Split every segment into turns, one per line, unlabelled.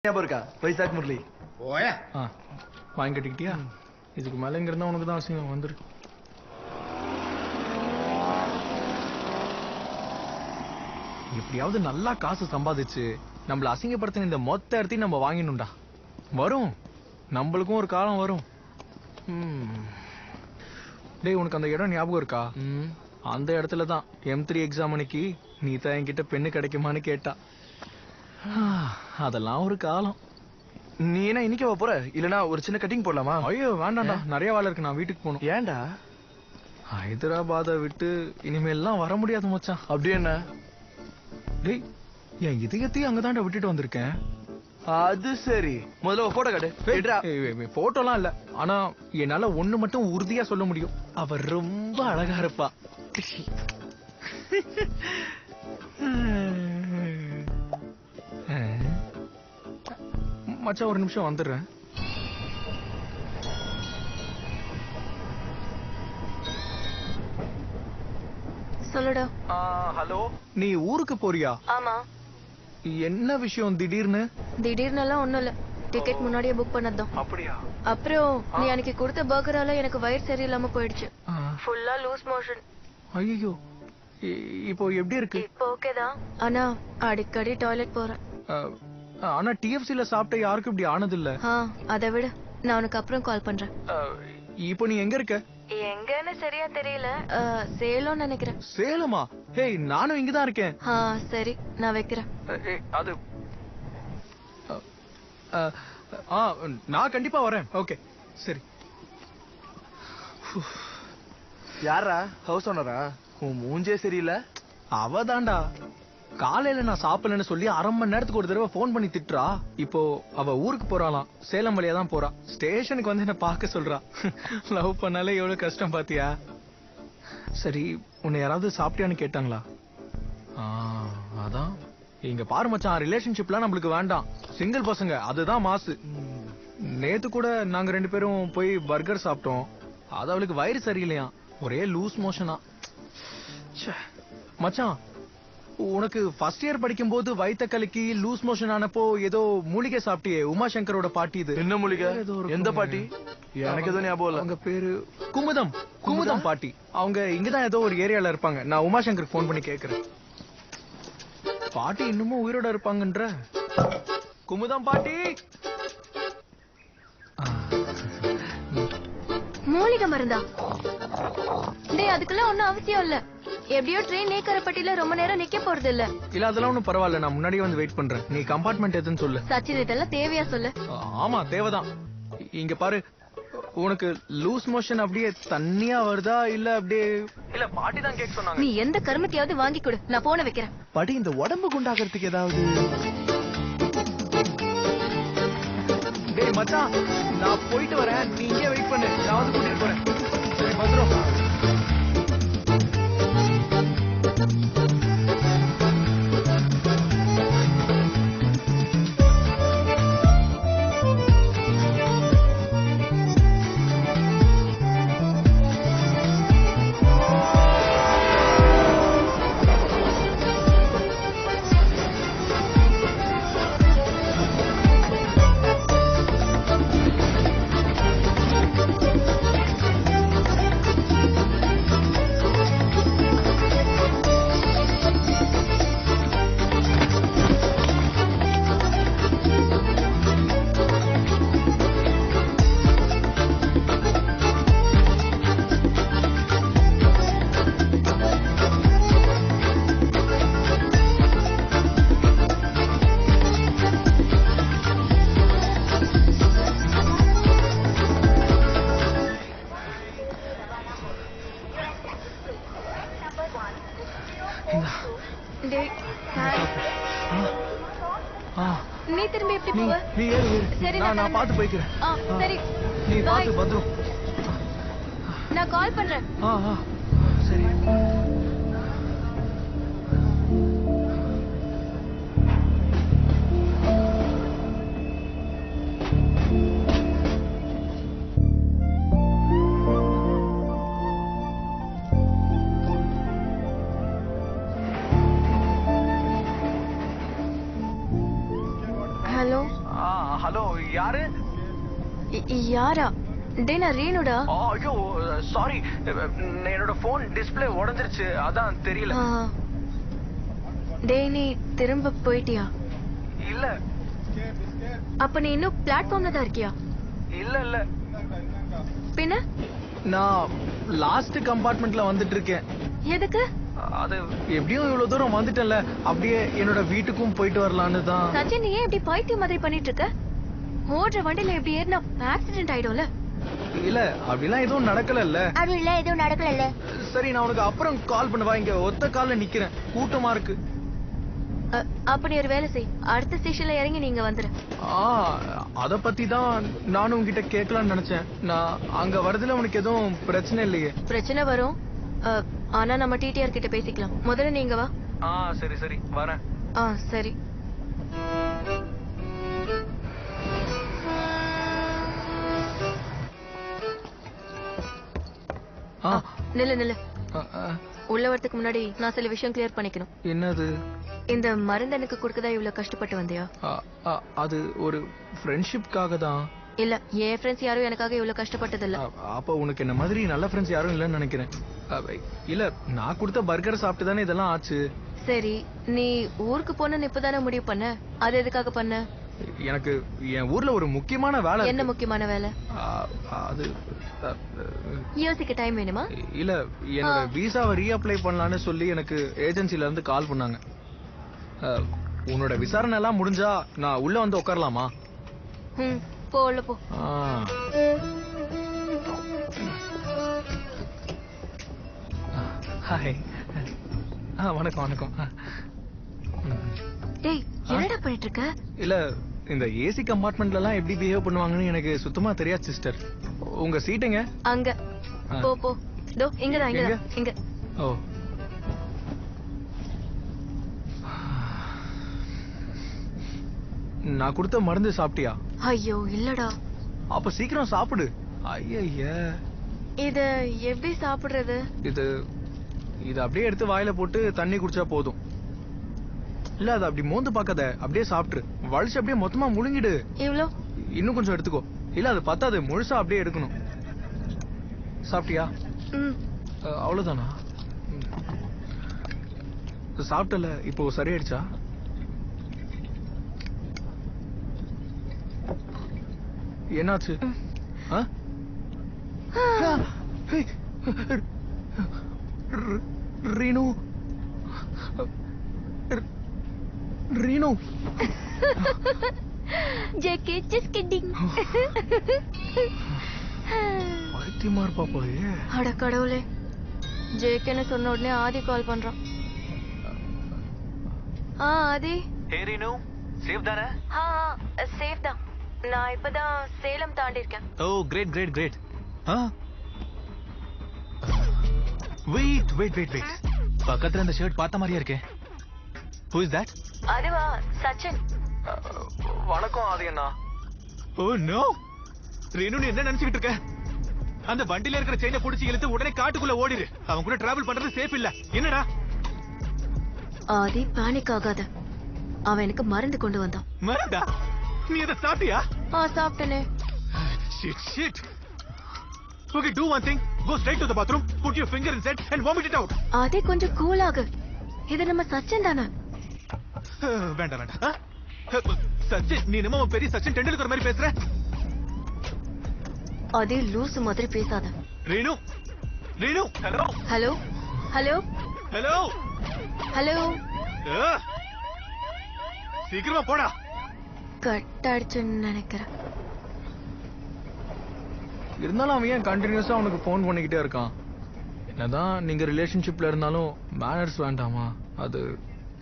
ஞாபகம் இருக்கா வைசாக் முரளி?
ஓயா
வாங்கி கட்டிக்கிட்டியா? இதுக்கு மேல இங்க இருந்தா உனக்கு தான் அசிங்கம். வந்துரு. எப்படியாவது நல்லா காசு சம்பாதிச்சு நம்மள அசிங்கப்படுத்தின இந்த மொத்த இடத்தையும் நம்ம வாங்கிடணும்டா. வரும், நம்மளுக்கும் ஒரு காலம் வரும். டேய், உனக்கு அந்த இடம் ஞாபகம் இருக்கா? அந்த இடத்துல தான் M3 எக்ஸாம் அன்னைக்கு நீ தான் என்கிட்ட பெண்ணு கிடைக்குமான்னு கேட்டா. அதெல்லாம் ஒரு காலம்.
நீ என்ன இன்னைக்கு போற? இல்லனா ஒரு சின்ன கட்டிங் போடலாமா?
ஐயோ வேண்டாம்டா, நிறைய வேலை இருக்கு. நான் வீட்டுக்கு போகணும்.
ஏன்டா?
ஹைதராபாத்தை விட்டு இனிமேல்லாம் வர முடியாது மச்சான்.
அப்படி என்ன?
டேய், என் இதயத்தையும் அங்கதான்டா விட்டுட்டு வந்திருக்கேன்.
அது சரி. முதல்ல ஒரு போட்டோ காட்டு.
போட்டோலாம் இல்ல, ஆனா என்னால ஒண்ணு மட்டும் உறுதியா சொல்ல முடியும். அவ ரொம்ப அழகா இருப்பா. மச்சான் ஒரு நிமிஷம் வந்துடுறேன்.
சொல்லுடா.
ஹலோ, நீ ஊருக்கு போறியா?
ஆமா.
என்ன விஷயம் திடீர்னு?
திடீர்னு ஒண்ணும் இல்ல, டிக்கெட் முன்னாடியே புக் பண்ணதுதான்.
அப்படியா?
அப்புறம் நீ அன்னைக்கு கொடுத்த பர்கரால எனக்கு வயிறு சரியில்லாம போயிடுச்சு. ஃபுல்லா லூஸ் மோஷன்.
ஐயோ, இப்போ எப்படி இருக்கு?
இப்போ ஓகேதான், ஆனா அடிக்கடி டாய்லெட் போறேன்.
ஆனா TFCல சாப்பிட்ட யாருக்கும் இப்படி ஆனது இல்ல.
அதை விட நான் உனக்கு அப்புறம் கால் பண்றேன்.
இப்போ நீ எங்க இருக்க?
எங்கன்னு சரியா தெரியல, சேலம் நினைக்கிறேன்.
சேலமா? ஹேய், நானும் இங்கதான் இருக்கேன்.
சரி, நான் வைக்கிறேன்.
அது நான் கண்டிப்பா வரேன். ஓகே, சரி.
யாரா? ஹவுஸ் ஓனரா? உன் மூஞ்சே சரியில்லை.
அவதான்டா. காலையில நான் சாப்பிடலன்னு சொல்லி அரை மணி நேரத்துக்கு ஒரு தடவை போன் பண்ணி திட்டுறா. இப்போ அவ ஊருக்கு போறாளாம். சேலம் வழியா தான் போறா. ஸ்டேஷனுக்கு வந்து என்ன பார்க்க சொல்றா. லவ் பண்ணாலே எவ்வளவு கஷ்டம் பாத்தியா? சரி, உன்னை யாராவது சாப்பிட்டியான்னு கேட்டாங்களா? அதான். இங்க பாரு மச்சான், ரிலேஷன்ஷிப்லாம் நம்மளுக்கு வேண்டாம். சிங்கிள் பசங்க, அதுதான் மாசு. நேத்து கூட நாங்க 2 பேரும் போய் பர்கர் சாப்பிட்டோம். அது அவளுக்கு வயிறு சரியில்லையா, ஒரே லூஸ் மோஷனா. மச்சான், உனக்கு ஃபர்ஸ்ட் இயர் படிக்கும் போது வயித்த கலக்கி லூஸ் மோஷன் ஆனப்போ ஏதோ மூலிகை சாப்பிட்டியே, உமாசங்கரோட பாட்டி. இது
என்ன மூலிகை? எந்த பாட்டி? எனக்கு எதுவும் ஞாபகம் இல்ல.
அவங்க பேரு குமுதம் பாட்டி. அவங்க இங்கதான் ஏதோ ஒரு ஏரியால இருப்பாங்க. நான் உமாசங்கருக்கு போன் பண்ணி கேக்குறேன். பாட்டி இன்னமும் உயிரோட இருப்பாங்கன்ற. குமுதம் பாட்டி.
மூலிகை மருந்தா? டேய், அதுக்கெல்லாம் ஒண்ணும் அவசியம் இல்ல. எப்படியோ ட்ரெயின் நேக்கரப்பட்டில ரொம்ப நேரம் நிக்க போறது இல்ல.
இல்ல, அதெல்லாம் ஒண்ணும் பரவாயில்ல. நான் முன்னாடியே வந்து வெயிட் பண்றேன். நீ கம்பார்ட்மெண்ட் எதுன்னு சொல்லு.
சச்சின், இதெல்லாம் தேவையா சொல்லு?
ஆமா, தேவைதான். இங்க பாரு, உனக்கு லூஸ் மோஷன் அப்படியே தண்ணியா வருதா இல்ல அப்படியே? இல்ல, பாட்டி தான் கேட்க சொன்னாங்க.
நீ எந்த கருமத்தையாவது வாங்கி கொடு, நான் போன வைக்கிறேன்.
பாட்டி, இந்த உடம்பு குண்டாகிறதுக்கு ஏதாவது?
டேய் மச்சான், நான் போயிட்டு வரேன். நீ இங்கே வெயிட் பண்ணு, நான் வந்து கூட்டிட்டு போறேன். சரி, வந்துரும்.
நீ திரும்பி எப்படி போவ?
நீ ஏறு.
சரி,
நான் பாத்து போய்க்கிறேன்.
சரி,
நீ பாத்து பத்திரம்.
நான் கால் பண்றேன்.
சரி. ஹலோ யாரு?
யாரா? டே நான் ரேணுடா.
ஐயோ சாரி, என்னோட போன் டிஸ்ப்ளே உடைஞ்சிருச்சு, அதான் தெரியல.
டே நீ திரும்ப போயிட்டியா?
இல்ல.
அப்ப நீ இன்னும் பிளாட்ஃபார்ம்ல தான் இருக்கியா?
இல்ல இல்ல.
பின்ன?
நான் லாஸ்ட் கம்பார்ட்மெண்ட்ல வந்துட்டு இருக்கேன்.
எதுக்கு?
அது எப்படியும் இவ்வளவு தூரம் வந்துட்டேன்ல, அப்படியே என்னோட வீட்டுக்கும் போயிட்டு வரலான்னு தான்.
சச்சின், நீ ஏன் இப்படி பைத்தியம் மாதிரி பண்ணிட்டு இருக்க? ஓடுற வண்டியில எப்படி ஏறினா ஆக்சிடென்ட் ஆயிடும்ல?
இல்ல அப்படிலாம் எதுவும் நடக்கல.
அது இல்ல, எதுவும் நடக்கல.
சரி, நான் உனக்கு அப்புறம் கால் பண்ணுவா. இங்க ஒத்த கால்ல நிக்கிறேன், கூட்டமா இருக்கு.
அப்படி ஒரு வேலை செய், அடுத்த ஸ்டேஷன்ல இறங்கி நீங்க வந்துரு.
அத பத்தி தான் நானும் உங்ககிட்ட கேட்கலாம்னு நினைச்சேன். நான் அங்க வரதுல உனக்கு எதுவும் பிரச்சனை இல்லையே?
பிரச்சனை வரும், ஆனா நம்ம டிடிஆர் கிட்ட பேசிக்கலாம். முதல்ல நீங்க வா.
சரி சரி வரேன்.
சரி. நில்லு நில்லு. உள்ள வரதுக்கு முன்னாடி நான் சில விஷயம் கிளியர் பண்ணிக்கணும்.
என்னது?
இந்த மருந்து எனக்கு கொடுக்கதா இவ்வளவு கஷ்டப்பட்டு வந்தியா?
அது ஒரு ஃப்ரெண்ட்ஷிப்காக தான்.
இல்ல, என் ஃப்ரெண்ட்ஸ் யாரும் எனக்காக இவ்வளவு கஷ்டப்பட்டது இல்ல.
அப்ப உனக்கு என்ன மாதிரி நல்ல ஃப்ரெண்ட்ஸ் யாரும் இல்லன்னு நினைக்கிறேன். இல்ல, நான் கொடுத்த பர்கர் சாப்பிட்டு தானே இதெல்லாம் ஆச்சு.
சரி, நீ ஊருக்கு போன இப்பதானே முடிவு பண்ண, அது எதுக்காக பண்ண?
எனக்கு என் ஊர்ல ஒரு முக்கியமான வேலை.
என்ன முக்கியமான வேலை?
அது
யோசிக்க டைம் வேணுமா?
இல்ல, என்னோட விசாவை ரீஅப்ளை பண்ணலான்னு சொல்லி எனக்கு ஏஜென்சில இருந்து கால் பண்ணாங்க. உன்னோட விசாரணை எல்லாம் முடிஞ்சா நான் உள்ள வந்து உட்காரலாமா?
போ, உள்ள போ.
ஹாய். வணக்கம் வணக்கம்.
டேய், என்னடா பண்ணிட்டு இருக்க?
இல்ல, இந்த ஏசி கம்பார்ட்மெண்ட்ல எல்லாம் எப்படி பிஹேவ் பண்ணுவாங்கன்னு எனக்கு சுத்தமா தெரியாது சிஸ்டர். உங்க சீட்டுங்க
அங்க. போ போ. தோ இங்கதான் இங்கதான் இங்க.
ஓ. நான் கொடுத்த மருந்து சாப்பிட்டியா?
ஐயோ இல்லடா.
அப்ப சீக்கிரம் சாப்பிடு. ஐய,
இத எப்படி சாப்பிடுறது?
இது அப்படியே எடுத்து வாயில போட்டு தண்ணி குடிச்சா போதும். இல்ல, அது அப்படி மோந்து பாக்காத, அப்படியே சாப்பிட்டு வலிச்சு அப்படியே மொத்தமா முழுங்கிடு.
இவ்ளோ?
இன்னும் கொஞ்சம் எடுத்துக்கோ. இல்ல, அது பத்தாது, முழுசா அப்படியே எடுக்கணும். சாப்பிட்டியா? அவ்வளவுதானா? சாப்பிட்டல, இப்போ சரியாயிடுச்சா? என்னாச்சு? Reenu, Reenu.
JK just kidding.
பைத்தியமா இருப்பா போயே.
அட கடவுளே, ஜேகேன்னு சொன்ன உடனே ஆதி கால் பண்றான். ஆதி.
ஹே ரீனு, சேஃப் தானே?
சேஃப் தான். நான் இப்பதான் சேலம் தாண்டி இருக்கேன்.
Oh great great great. Wait wait wait wait. பக்கத்துல இந்த ஷர்ட் பார்த்த மாதிரியா இருக்கே. Who is that?
அதுவா, சச்சின்.
வணக்கம் ஆதி அண்ணா. Oh no. ரீனு, நீ என்ன நினைச்சிட்டு இருக்க? அந்த வண்டியில இருக்கிற செயினை புடிச்சு இழுத்து உடனே காட்டுக்குள்ள ஓடிரு. அவன் கூட டிராவல் பண்றது சேஃப் இல்ல. என்னடா?
ஆதி, பானிக் ஆகாத. அவன் எனக்கு மருந்து கொண்டு வந்தான்.
மருந்தா? நீ அத சாப்பிட்டியா?
சாப்பிட்டனே.
Shit shit. Okay, do one thing. Go straight to the bathroom, put your finger inside and vomit it out.
ஆதி, கொஞ்சம் கூல் ஆகு. இது நம்ம சச்சின் தானே?
வேண்டாம் வேண்டாம். சச்சின்? நீ நம்ம பெரிய சச்சின் டெண்டுல்கர் மாதிரி பேசுற.
அதே லூசு மாதிரி பேசாத.
Reenu, Reenu. Hello
hello hello
hello
hello.
சீக்கிரமா போடா.
கட் ஆயிடுச்சுன்னு நினைக்கிறேன்.
இருந்தாலும் அவன் ஏன் கண்டினியூஸா அவனுக்கு போன் பண்ணிக்கிட்டே இருக்கான்? என்னதான் நீங்க ரிலேஷன்ஷிப்ல இருந்தாலும் மேனர்ஸ் வேண்டாமா? அது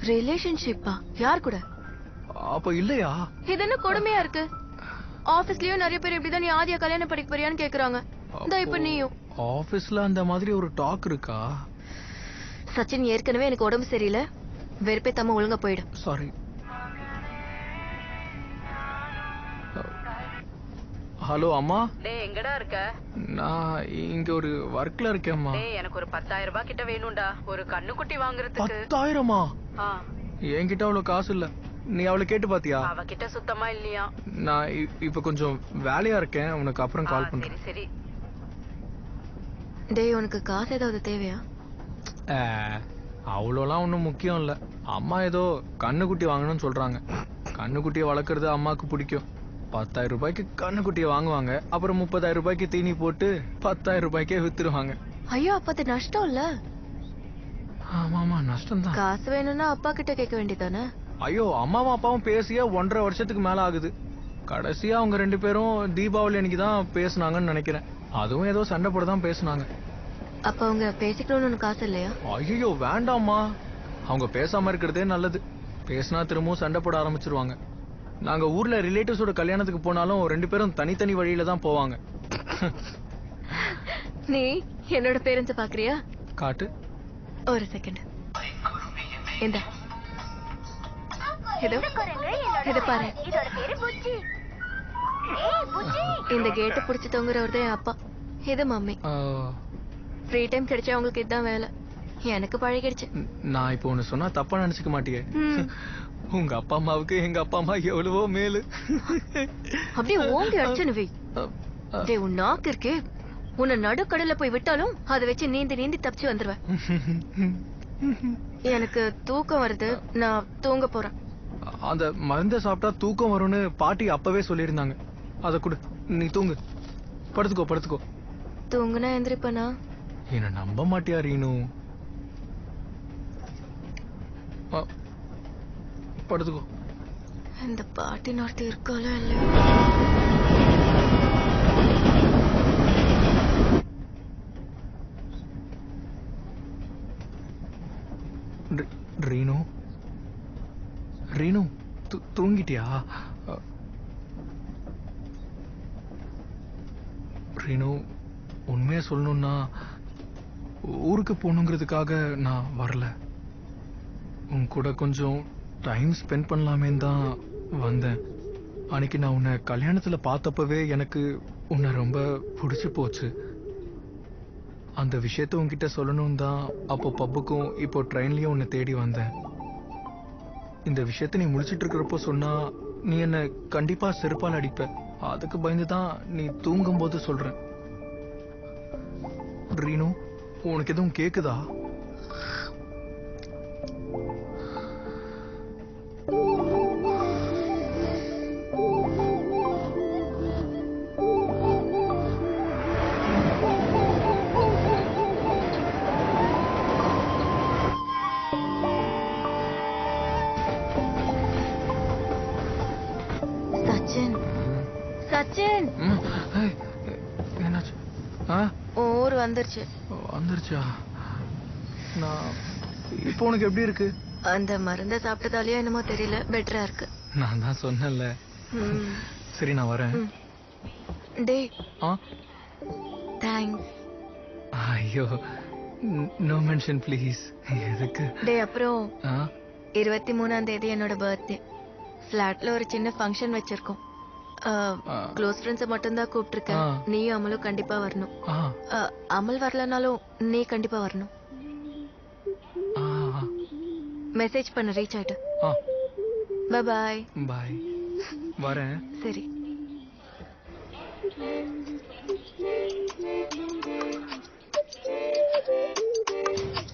ரிலேஷன்ஷிப்பா? யார் கூட?
அப்ப இல்லையா?
இது என்ன கொடுமையா இருக்கு? ஆபீஸ்லயும் நிறைய பேர் இப்படிதான் நீ ஆதியா கல்யாணம் படிக்க போறியான்னு கேக்குறாங்க. இப்ப நீயும்.
ஆபீஸ்ல அந்த மாதிரி ஒரு டாக் இருக்கா?
சச்சின், ஏற்கனவே எனக்கு உடம்பு சரியில்லை. வெறுப்பே தம்ம ஒழுங்கா போயிடு.
சாரி. ஹலோ அம்மா.
டேய், எங்கடா இருக்க?
நான் இங்க ஒரு ஒர்க்ல இருக்கேன்மா.
டேய், எனக்கு ஒரு 10,000 ரூபாய் கிட்ட வேணும்டா, ஒரு கண்ணுக்குட்டி வாங்குறதுக்கு.
10,000மா?
ஆ.
என்கிட்ட அவ்வளவு காசு இல்ல. நீ அவளை கேட்டு பாத்தியா?
அவகிட்ட சுத்தமா இல்லையா?
நான் இப்ப கொஞ்சம் வேலையா இருக்கேன், உனக்கு அப்புறம் கால்
சரி
பண்றேன்.
சரி.
டேய் உனக்கு காசு ஏதாவது தேவையா?
அவ்வளோலாம் ஒன்றும் முக்கியம் இல்லை. அம்மா ஏதோ கண்ணுக்குட்டி வாங்கணும்னு சொல்றாங்க. கண்ணுக்குட்டியை வளர்க்குறது அம்மாவுக்கு பிடிக்கும். 10,000 ரூபாய்க்கு கண்ணுக்குட்டியை வாங்குவாங்க, அப்புறம் 30,000 ரூபாய்க்கு தீனி போட்டு 10,000 ரூபாய்க்கே வித்துருவாங்க.
ஐயோ அப்ப அது நஷ்டம் இல்ல?
ஆமாமா, நஷ்டம்தான்.
காசு வேணும்னா அப்பா கிட்ட கேட்க வேண்டியதானே?
ஐயோ, அம்மாவும் அப்பாவும் பேசிய 1.5 வருஷத்துக்கு மேல ஆகுது. கடைசியா அவங்க 2 பேரும் தீபாவளி அன்னைக்கு தான் பேசுனாங்கன்னு நினைக்கிறேன். அதுவும் ஏதோ சண்டை போட தான் பேசுனாங்க.
அப்ப அவங்க பேசிக்கணும்னு உனக்கு காசு இல்லையா?
ஐயோ வேண்டாம்மா, அவங்க பேசாம இருக்கிறதே நல்லது. பேசினா திரும்பவும் சண்டை போட ஆரம்பிச்சிருவாங்க. நாங்க ஊர்ல ரிலேட்டிவ்ஸோட கல்யாணத்துக்கு போனாலும் 2 பேரும் தனித்தனி வழியில தான் போவாங்க.
நீ என்னோட பேரண்ட்ஸ பாக்குறியா?
காட்டு.
ஒரு செகண்ட். இந்த இது பாரு. இந்த கேட்ட புடிச்சு தொங்குறவர் தான் என் அப்பா. இது மம்மி. ஃப்ரீ டைம் கிடைச்சா உங்களுக்கு இதுதான் வேலை. எனக்கு பழகிடுச்சு.
நான் இப்போ ஒண்ணு சொன்னா தப்பா நினைச்சுக்க மாட்டியே? உங்க அப்பா அம்மாவுக்கு எங்க அப்பா அம்மா எவ்வளவோ மேலு.
அப்படியே ஓங்கி அடிச்சுன்னு வை. டேய் உன் நாக்கு இருக்கே, உன்னை நடுக்கடல போய் விட்டாலும் அதை வச்சு நீந்தி நீந்தி தப்பிச்சு வந்துருவேன். எனக்கு தூக்கம் வருது, நான் தூங்க போறேன்.
அந்த மருந்தை சாப்பிட்டா தூக்கம் வரும்னு பாட்டி அப்பவே சொல்லியிருந்தாங்க. அதை கொடு, நீ தூங்கு. படுத்துக்கோ படுத்துக்கோ.
தூங்குனா எந்திரிப்பனா?
என்ன நம்ப மாட்டியா ரீனு? படுத்துக்கோ.
இந்த பாட்டி நாட்டு இருக்காளோ இல்லையோ?
ரீனு, ரீனு தூங்கிட்டியா? ரீனு, உண்மையா சொல்லணும்னா ஊருக்கு போகணுங்கிறதுக்காக நான் வரல. உன் கூட கொஞ்சம் டைம் ஸ்பெண்ட் பண்ணலாமேன்னு தான் வந்தேன். அன்னைக்கு நான் உன்னை கல்யாணத்துல பார்த்தப்பவே எனக்கு உன்னை ரொம்ப பிடிச்சு போச்சு. அந்த விஷயத்த உன்கிட்ட சொல்லணும் தான் அப்போ பப்புக்கும் இப்போ ட்ரெயின்லயும் உன்னை தேடி வந்தேன். இந்த விஷயத்த நீ முடிச்சிட்டு இருக்கிறப்போ சொன்னா நீ என்ன கண்டிப்பா செருப்பால் அடிப்ப. அதுக்கு பயந்துதான் நீ தூங்கும் போது சொல்றேன். ரீனு, உனக்கு எதுவும் கேக்குதா?
சச்சின், சச்சின்,
என்னாச்சு?
ஊர் வந்துருச்சு.
வந்துருச்சா? நான் இப்போ உனக்கு எப்படி இருக்கு?
அந்த மருந்தை சாப்பிட்டதாலயோ என்னமோ தெரியல, பெட்டரா இருக்கு.
நான் தான் சொன்னேன்ல. சரி நான் வரேன்.
டேய்,
ஆ,
தேங்க்ஸ்.
ஐயோ, நோ மென்ஷன் ப்ளீஸ். எதுக்கு?
டேய் அப்புறம்
ஆ,
23ஆம் தேதி என்னோட பர்த்டே. ஃபிளாட்ல ஒரு சின்ன ஃபங்க்ஷன் வச்சிருக்கோம். க்ளோஸ் ஃப்ரெண்ட்ஸை மட்டும்தான் கூப்பிட்டுருக்கேன். நீயும் அமலும் கண்டிப்பா வரணும். அமல் வரலனாலும் நீ கண்டிப்பா வரணும். மெசேஜ் பண்ண, ரீச் ஆயிட்டு. Bye bye.
பாய். வரேன்.
சரி.